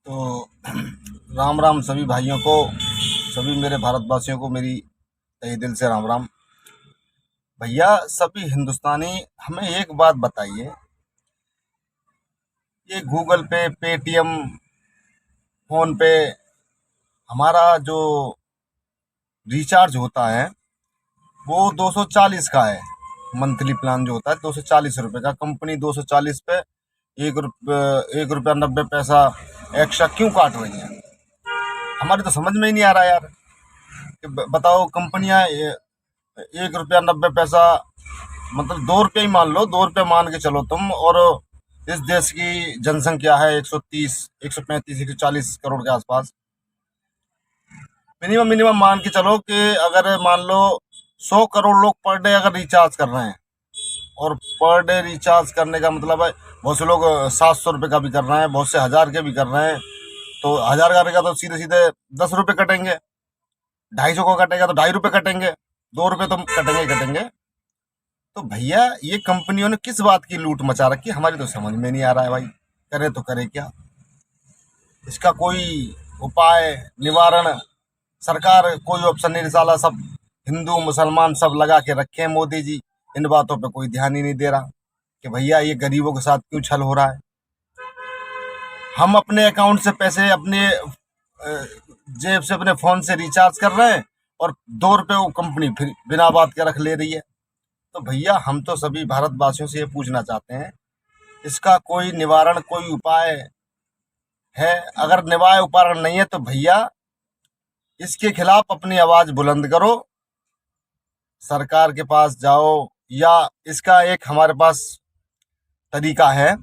तो राम राम सभी भाइयों को, सभी मेरे भारतवासियों को मेरी तहे दिल से राम राम। भैया सभी हिंदुस्तानी, हमें एक बात बताइए, ये गूगल पे, पेटीएम, फोन पे, हमारा जो रिचार्ज होता है वो 240 का है। मंथली प्लान जो होता है 240 रुपये का। कंपनी 240 पे 1 रुपया 90 पैसा एक्स्ट्रा क्यों काट रही है? हमारी तो समझ में ही नहीं आ रहा यार कि बताओ, कंपनियां 1 रुपया 90 पैसा, मतलब 2 रुपये ही मान लो, 2 रुपये मान के चलो तुम। और इस देश की जनसंख्या है 130, 135, 140 करोड़ के आसपास। मिनिमम मिनिमम मान के चलो कि अगर मान लो 100 करोड़ लोग पर डे अगर रिचार्ज कर रहे हैं, और पर डे रिचार्ज करने का मतलब है बहुत से लोग 700 रुपये का भी कर रहे हैं, बहुत से 1000 के भी कर रहे हैं। तो 1000 का तो सीधे सीधे 10 रुपये कटेंगे, 250 को कटेगा तो 2.5 रुपये कटेंगे, 2 रुपये तो कटेंगे ही कटेंगे। तो भैया ये कंपनियों ने किस बात की लूट मचा रखी, हमारी तो समझ में नहीं आ रहा है भाई। करे तो करे क्या? इसका कोई उपाय, निवारण, सरकार कोई ऑप्शन नहीं निकाला। सब हिंदू मुसलमान सब लगा के रखे हैं मोदी जी। इन बातों पे कोई ध्यान ही नहीं दे रहा कि भैया ये गरीबों के साथ क्यों छल हो रहा है। हम अपने अकाउंट से पैसे अपने जेब से, अपने फोन से रिचार्ज कर रहे हैं, और 2 रुपये वो कंपनी फिर बिना बात के रख ले रही है। तो भैया हम तो सभी भारतवासियों से ये पूछना चाहते हैं, इसका कोई निवारण, कोई उपाय है? अगर निवारण उपाय नहीं है तो भैया इसके खिलाफ अपनी आवाज बुलंद करो, सरकार के पास जाओ। या इसका एक हमारे पास तरीका है,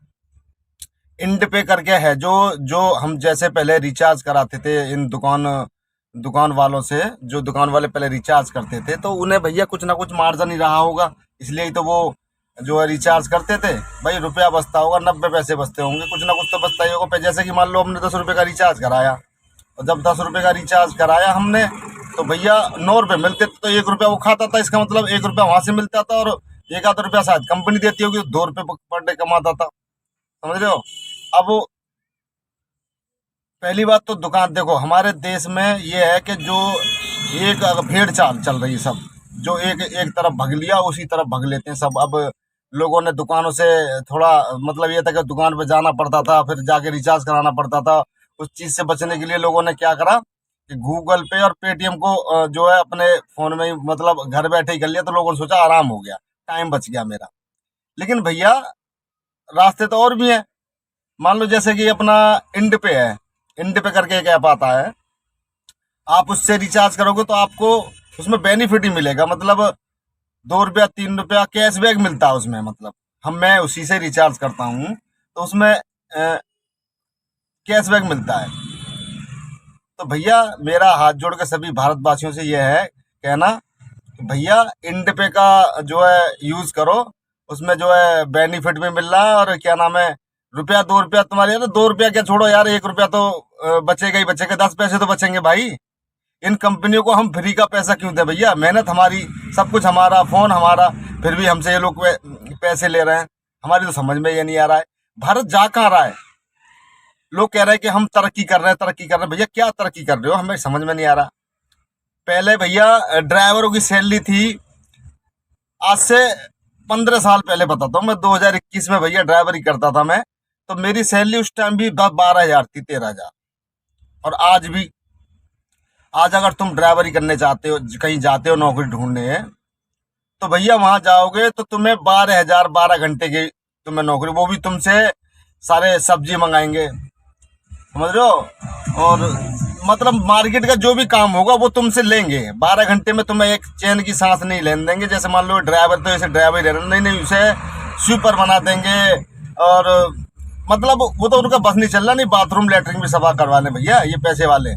इंड पे करके है, जो जो हम जैसे पहले रिचार्ज कराते थे इन दुकान वालों से, जो दुकान वाले पहले रिचार्ज करते थे, तो उन्हें भैया कुछ ना कुछ मार्जिन ही रहा होगा, इसलिए ही तो वो जो है रिचार्ज करते थे। भाई रुपया बचता होगा, 90 पैसे बचते होंगे, कुछ ना कुछ तो बचता ही होगा। जैसे कि मान लो हमने 10 रुपये का रिचार्ज कराया, और जब 10 रुपये का रिचार्ज कराया हमने, तो भैया 9 रुपये मिलते थे, तो 1 रुपया वो खाता था। इसका मतलब 1 रुपया वहां से मिलता था, और 1 आध रुपया शायद कंपनी देती होगी, तो 2 रुपये पर डे कमाता था। समझ रहे हो? अब पहली बात तो दुकान देखो, हमारे देश में ये है कि जो एक भेड़ चाल चल रही है, सब जो एक एक तरफ भग लिया उसी तरफ भग लेते हैं सब। अब लोगों ने दुकानों से थोड़ा, मतलब ये था कि दुकान पे जाना पड़ता था, फिर जाके रिचार्ज कराना पड़ता था। उस चीज से बचने के लिए लोगों ने क्या करा कि गूगल पे और पेटीएम को जो है अपने फोन में ही, मतलब घर बैठे ही कर लिया। तो लोगों ने सोचा आराम हो गया, टाइम बच गया मेरा। लेकिन भैया रास्ते तो और भी हैं। मान लो जैसे कि अपना इंड पे है, इंड पे करके एक ऐप आता है, आप उससे रिचार्ज करोगे तो आपको उसमें बेनिफिट ही मिलेगा। मतलब 2 रुपया 3 रुपया कैशबैक मिलता है उसमें। मतलब मैं उसी से रिचार्ज करता हूँ, तो उसमें कैशबैक मिलता है। तो भैया मेरा हाथ जोड़ के सभी भारतवासियों से यह है कहना कि भैया इंड पे का जो है यूज करो, उसमें जो है बेनिफिट भी मिल रहा है, और क्या नाम है, रुपया 2 रुपया तुम्हारे, यार 2 रुपया क्या, छोड़ो यार, 1 रुपया तो बचेगा ही बचेगा, 10 पैसे तो बचेंगे भाई। इन कंपनियों को हम फ्री का पैसा क्यों दें भैया? मेहनत हमारी, सब कुछ हमारा, फोन हमारा, फिर भी हमसे ये लोग पैसे ले रहे हैं। हमारी तो समझ में ये नहीं आ रहा है, भारत जा कहाँ रहा है? लोग कह रहे हैं कि हम तरक्की कर रहे हैं, तरक्की कर रहे हैं। भैया क्या तरक्की कर रहे हो, हमें समझ में नहीं आ रहा। पहले भैया ड्राइवरों की सैलरी थी, आज से 15 साल पहले बताता हूँ मैं, 2021 में भैया ड्राइवरी करता था मैं। तो मेरी सैलरी उस टाइम भी 12,000 थी, 13,000। और आज भी, आज अगर तुम ड्राइवरी करने चाहते हो, कहीं जाते हो नौकरी ढूंढने, तो भैया वहां जाओगे तो तुम्हें 12,000, 12 घंटे की तुम्हें नौकरी, वो भी तुमसे सारे सब्जी मंगाएंगे, समझ रहे हो? और मतलब मार्केट का जो भी काम होगा वो तुमसे लेंगे। 12 घंटे में तुम्हें एक चैन की सांस नहीं लेने देंगे। जैसे मान लो ड्राइवर, तो ऐसे ड्राइवर ही रहना, नहीं नहीं, उसे स्वीपर बना देंगे। और मतलब वो तो उनका बस नहीं चल रहा, नहीं बाथरूम लेटरिन भी सफा करवाने भैया ये पैसे वाले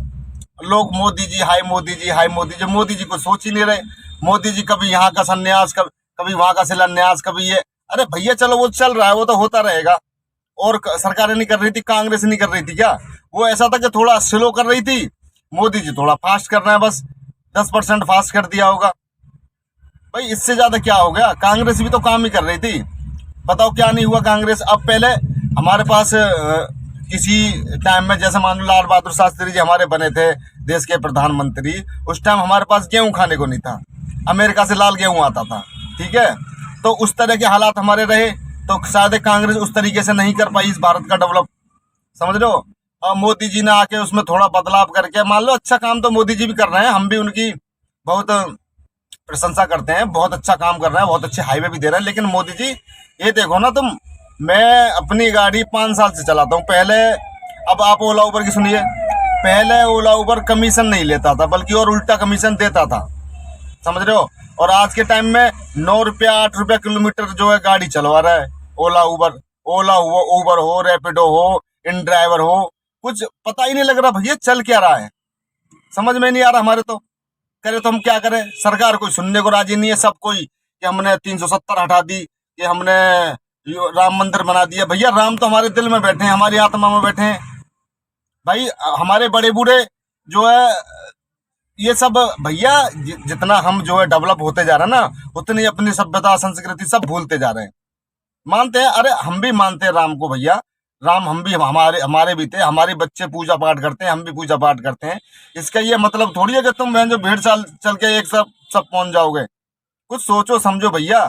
लोग। मोदी जी हाय, मोदी जी हाय, मोदी जी। मोदी जी को सोच ही नहीं रहे। मोदी जी कभी यहाँ का संन्यास, कभी वहां का शिलान्यास, कभी ये। अरे भैया चलो, वो चल रहा है, वो तो होता रहेगा। और सरकारें नहीं कर रही थी, कांग्रेस नहीं कर रही थी क्या? वो ऐसा था कि थोड़ा स्लो कर रही थी, मोदी जी थोड़ा फास्ट कर रहे हैं, बस 10% फास्ट कर दिया होगा। भाई इससे ज्यादा क्या हो गया? कांग्रेस भी तो काम ही कर रही थी, बताओ क्या नहीं हुआ कांग्रेस। अब पहले हमारे पास किसी टाइम में, जैसे मान लो लाल बहादुर शास्त्री जी हमारे बने थे देश के प्रधानमंत्री, उस टाइम हमारे पास गेहूं खाने को नहीं था, अमेरिका से लाल गेहूं आता था, ठीक है। तो उस तरह के हालात हमारे रहे, तो शायद कांग्रेस उस तरीके से नहीं कर पाई इस भारत का डेवलप, समझ रहे हो। और मोदी जी ने आके उसमें थोड़ा बदलाव करके, मान लो अच्छा काम तो मोदी जी भी कर रहे हैं, हम भी उनकी बहुत प्रशंसा करते हैं, बहुत अच्छा काम कर रहे हैं, बहुत अच्छे हाईवे भी दे रहे हैं। लेकिन मोदी जी ये देखो ना तुम, मैं अपनी गाड़ी 5 साल से चलाता हूँ पहले। अब आप ओला उबर की सुनिए, पहले ओला उबर कमीशन नहीं लेता था, बल्कि और उल्टा कमीशन देता था, समझ रहे हो। और आज के टाइम में 9 रुपया 8 रुपया किलोमीटर जो है गाड़ी चलवा रहा है ओला उबर। ओला हो, उबर हो, रैपिडो हो, इन ड्राइवर हो, कुछ पता ही नहीं लग रहा भैया चल क्या रहा है, समझ में नहीं आ रहा हमारे तो। करे तो हम क्या करें, सरकार कोई सुनने को राजी नहीं है, सब कोई कि हमने 370 हटा दी, कि हमने राम मंदिर बना दिया। भैया राम तो हमारे दिल में बैठे हैं, हमारी आत्मा में बैठे हैं भाई। हमारे बड़े बूढ़े जो है ये सब भैया, जितना हम जो है डेवलप होते जा रहे हैं ना, उतनी अपनी सभ्यता संस्कृति सब भूलते जा रहे हैं। मानते हैं, अरे हम भी मानते हैं राम को भैया, राम हम भी, हमारे हमारे भी थे, हमारे बच्चे पूजा पाठ करते हैं, हम भी पूजा पाठ करते हैं। इसका ये मतलब थोड़ी है कि तुम बहन जो भीड़ चाल चल के एक सब पहुंच जाओगे। कुछ सोचो समझो भैया,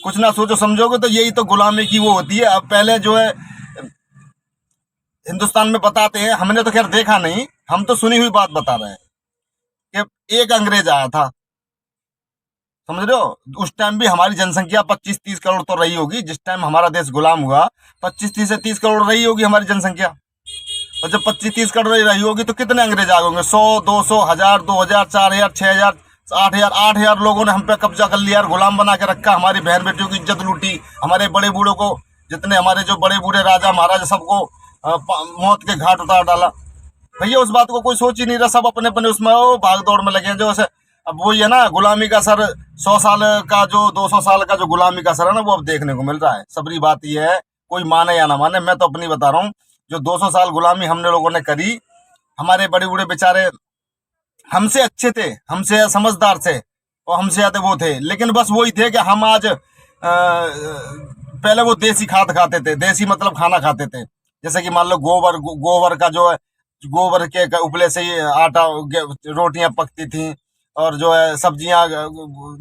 कुछ ना सोचो समझोगे तो यही तो गुलामी की वो होती है। अब पहले जो है हिंदुस्तान में बताते हैं, हमने तो खैर देखा नहीं, हम तो सुनी हुई बात बता रहे हैं कि एक अंग्रेज आया था, समझ रहे हो। उस टाइम भी हमारी जनसंख्या 25-30 करोड़ तो रही होगी, जिस टाइम हमारा देश गुलाम हुआ 25 से 30 करोड़ रही होगी हमारी जनसंख्या। और जब 25-30 करोड़ रही होगी तो कितने अंग्रेज आ गए, 100, 200, 1000, 2000, 4000, 6000, 8000, 8000 लोगों ने हम पे कब्जा कर लिया, गुलाम बना के रखा, हमारी बहन बेटियों की इज्जत लूटी, हमारे बड़े बूढ़ों को, जितने हमारे जो बड़े बूढ़े राजा महाराजा सबको मौत के घाट उतार डाला। भैया उस बात को कोई सोच ही नहीं रहा, सब अपने अपने उसमें भाग दौड़ में लगे हैं। जो ऐसे अब वही है ना, गुलामी का सर 100 साल का, जो 200 साल का जो गुलामी का सर है ना, वो अब देखने को मिल रहा है। सबरी बात यह है, कोई माने या ना माने, मैं तो अपनी बता रहा हूँ, जो 200 साल गुलामी हमने लोगों ने करी, हमारे बड़े बूढ़े बेचारे हमसे अच्छे थे, हमसे समझदार थे, और हमसे ज्यादा वो थे। लेकिन बस वही थे कि हम आज पहले वो देसी खाद खाते थे, देसी मतलब खाना खाते थे, जैसे कि मान लो गोबर का जो है, गोबर के उपले से ही आटा रोटियां पकती थी, और जो है सब्जियां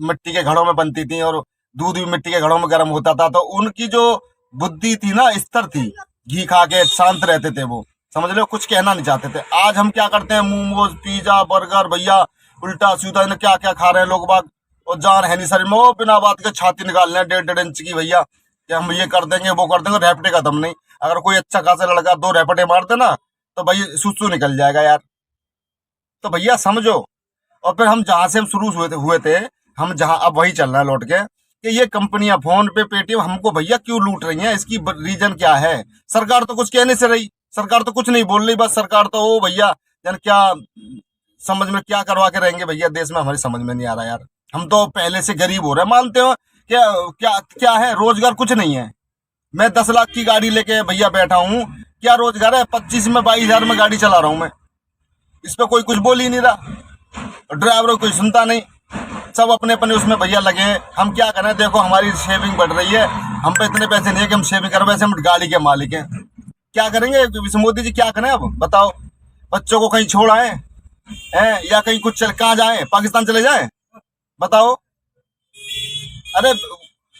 मिट्टी के घड़ों में बनती थी, और दूध भी मिट्टी के घड़ों में गर्म होता था। तो उनकी जो बुद्धि थी ना, स्तर थी, घी खा के शांत रहते थे वो, समझ लो, कुछ कहना नहीं चाहते थे। आज हम क्या करते हैं, मोमोज, पिज्जा, बर्गर, भैया उल्टा सीधा इन्हें क्या क्या खा रहे हैं लोग बाग, और जान है नहीं शरीर में, वो बिना बात के छाती निकाल रहे हैं 1.5-1.5 इंच की भैया, कि हम ये कर देंगे वो कर देंगे, रैपटे का दम नहीं। अगर कोई अच्छा खासा लड़का 2 रैपटे मार देना तो भाई सुसु निकल जाएगा यार। तो भैया समझो। और फिर हम जहां से हम शुरू हुए थे, हम जहां अब वही चल रहा है लौट के, कि ये कंपनियां फोन पे, पेटीएम हमको भैया क्यों लूट रही हैं, इसकी रीजन क्या है। सरकार तो कुछ कहने से रही, सरकार तो कुछ नहीं बोल रही, बस सरकार तो ओ भैया जन क्या समझ में क्या करवा के रहेंगे भैया देश में, हमारी समझ में नहीं आ रहा यार। हम तो पहले से गरीब हो रहे हैं, मानते हो, क्या क्या क्या है, रोजगार कुछ नहीं है। मैं 10 लाख की गाड़ी लेके भैया बैठा हूँ, क्या रोजगार है, 25 में 22 हजार में गाड़ी चला रहा हूँ मैं, इस पे कोई कुछ बोल ही नहीं रहा, ड्राइवर कोई सुनता नहीं, सब अपने अपने उसमें भैया लगे हैं। हम क्या करें, देखो हमारी सेविंग बढ़ रही है, हम पे इतने पैसे नहीं है कि हम सेविंग करें, वैसे हम गाड़ी के मालिक हैं, क्या करेंगे मोदी जी, क्या करें अब बताओ। बच्चों को कहीं छोड़ आए हैं, या कहीं कुछ चल, कहाँ जाए, पाकिस्तान चले जाए बताओ। अरे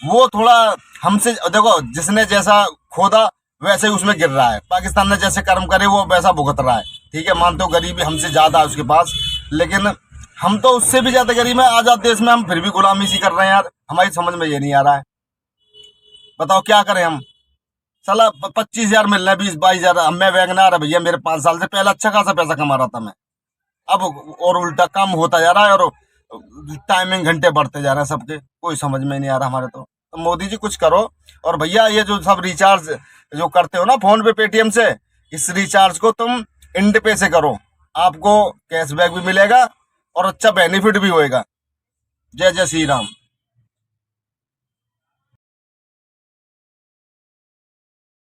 वो थोड़ा हमसे देखो, जिसने जैसा खोदा वैसे ही उसमें गिर रहा है, पाकिस्तान ने जैसे कर्म करे वो वैसा भुगत रहा है, ठीक है। मानते हो गरीबी हमसे ज्यादा है उसके पास, लेकिन हम तो उससे भी ज्यादा गरीब है आजाद देश में, हम फिर भी गुलामी सी कर रहे हैं यार। हमारी समझ में ये नहीं आ रहा है, बताओ क्या करें हम। साला 25 हजार मिल रहा है, 20-22 हजार। अब मैं वैगनार है भैया, मेरे 5 साल से पहले अच्छा खासा पैसा कमा रहा था मैं, अब और उल्टा कम होता जा रहा है, और टाइमिंग घंटे बढ़ते जा रहे हैं सबके, कोई समझ में नहीं आ रहा हमारे तो मोदी जी कुछ करो। और भैया ये जो सब रिचार्ज जो करते हो ना फोन पे, पेटीएम से, इस रिचार्ज को तुम इंड पे से करो, आपको कैशबैक भी मिलेगा और अच्छा बेनिफिट भी होएगा। जय जय श्री राम।